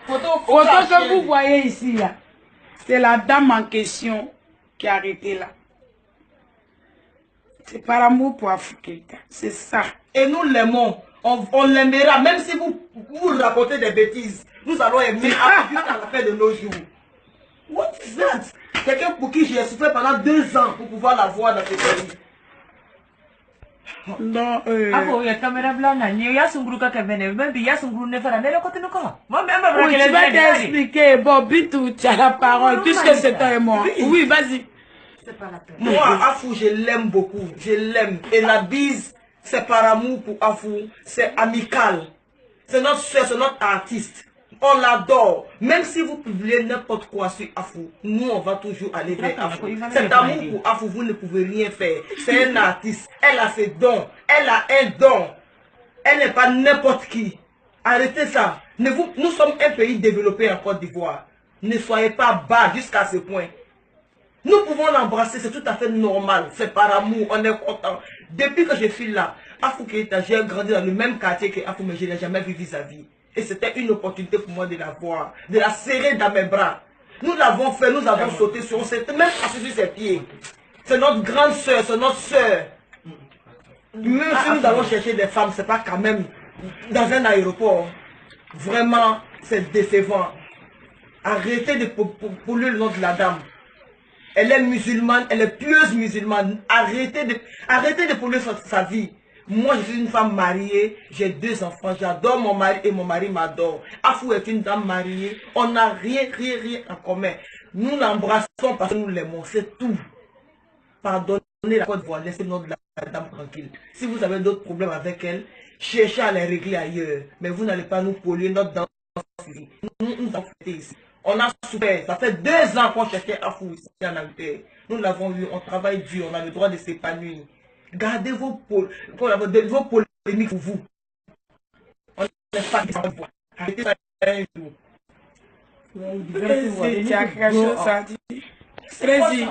Photo que vous voyez ici, là, c'est la dame en question qui a arrêté là. C'est par amour pour Afou-Keïta. C'est ça. Et nous l'aimons. On l'aimera. Même si vous racontez des bêtises, nous allons aimer jusqu'à la fin de nos jours. What is that? Quelqu'un pour qui j'ai souffert pendant 2 ans pour pouvoir la voir dans ce pays. Non, Abo ya caméra blanche, ni ya sunguru ka kevene, même ya sunguru ne fera, ne le côté nous quoi. Moi même oui, tu vas t'expliquer. Bon, Bitou, tu as la parole, puisque c'est toi et moi. Oui, vas-y. C'est pas la peine. Moi, Afou, je l'aime beaucoup. Je l'aime. Et la bise, c'est par amour pour Afou. C'est amical. C'est notre soeur, c'est notre artiste. On l'adore. Même si vous publiez n'importe quoi sur Afou, nous, on va toujours aller vers Afou. Cet amour pour Afou, vous ne pouvez rien faire. C'est un artiste. Elle a ses dons. Elle a un don. Elle n'est pas n'importe qui. Arrêtez ça. Nous sommes un pays développé en Côte d'Ivoire. Ne soyez pas bas jusqu'à ce point. Nous pouvons l'embrasser, c'est tout à fait normal. C'est par amour, on est content. Depuis que je suis là, Afou-Keïta, j'ai grandi dans le même quartier que Afou, mais je n'ai jamais vu vis-à-vis. Et c'était une opportunité pour moi de la voir, de la serrer dans mes bras. Nous l'avons fait, nous avons sauté sur, on s'est même assis sur ses pieds. C'est notre grande soeur, c'est notre soeur. Même si nous allons chercher des femmes, c'est pas quand même dans un aéroport. Vraiment, c'est décevant. Arrêtez de polluer le nom de la dame. Elle est musulmane, elle est pieuse musulmane. Arrêtez de polluer sa vie. Moi, je suis une femme mariée, j'ai 2 enfants, j'adore mon mari et mon mari m'adore. Afou est une dame mariée, on n'a rien en commun. Nous l'embrassons parce que nous l'aimons, c'est tout. Pardonnez la Côte d'Ivoire, laissez notre dame tranquille. Si vous avez d'autres problèmes avec elle, cherchez à les régler ailleurs. Mais vous n'allez pas nous polluer notre dame. Nous avons fait ici. On a souffert. Ça fait 2 ans qu'on cherchait Afou ici en Angleterre. Nous l'avons eu, on travaille dur, on a le droit de s'épanouir. Gardez vos polémiques pour vous. On n'est pas arrêtez ça un jour. Vas-y, tu as quelque chose à dire. Vas-y.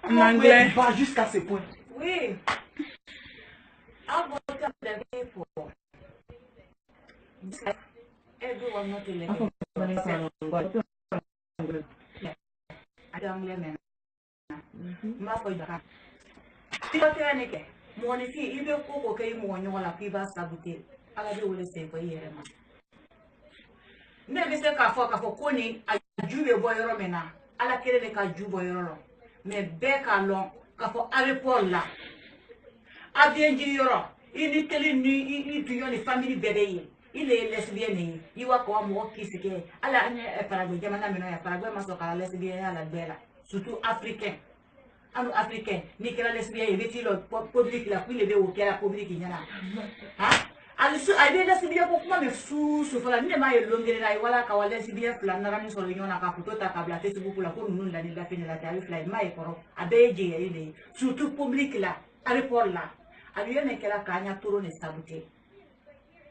En anglais. Va jusqu'à ce point. Oui. Everyone not elected. Il est lesbienne, il va comme moi qui se fait. À la Paraguay, Paraguay, ma lesbienne à la belle, surtout africain. Africain, Nicolas lesbienne, il veut le public, la puis le au la public, il y en a. Alors, lesbienne pour moi, mais sous la nuit, il longue, voilà, quand lesbienne, la narration sur l'union à Caputo, à Cabla, Facebook, la cour, nous, la fin de la tarif, la maille, à Béjé, il est surtout public là, à l'épaule là. À lui, il y a la cagne, tout le saboté.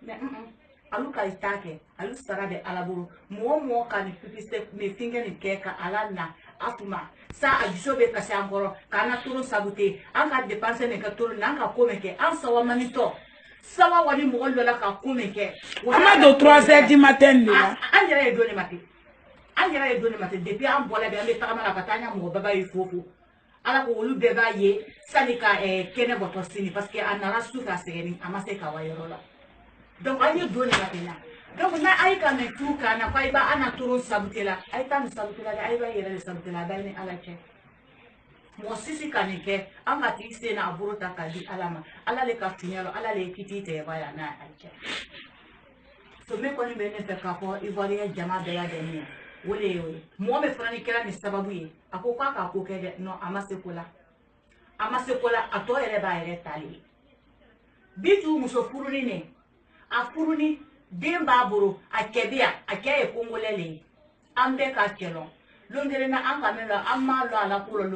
Mais, alu ka itake alu sara de alaburu mo ka ni pipiste me finger ni keka alana atuma sa ajiso be kasi ankoro kana turu sabute an ka dépenser ne ka turu nan ka komeke an sawa manito sawa wani mo lola ka komeke Amado 3h du matin là an yɛrɛ ye doni mate depuis an bɔla be an be tagama la ka taa ɲa mɔgɔ baba ye fofo ala ko olu bɛɛ b'a ye sani ka kɛnɛ bɔtɔ sini parce que a nana su ka sɛgɛni a ma se ka wa yɔrɔ la. Donc, on est donné la donc, on a quand même tout, quand on a pas un tour saboté là, il y a un saboté là, il y a un saboté là, il y a un saboté. Moi, si c'est quand même, on va dire que c'est un bourreau à Kadi, à la les cartiniers, à la les kitty, et voilà, na alke. So, mais quand on vient de faire rapport, il va y avoir jama de la dernière. Oui, moi, mes frères, ils ont sababoué. À quoi qu'à quoi non, à ma secola. À ma secola, à toi, elle va être allée. Bitou, monsieur Fourine. A furuni den b'a bolo a cɛ bi yan a cɛ ye kongolɛ le ye an bɛɛ ka cɛ lɔn longelen na an ka mɛn la an m'a lɔn a la ko lɔn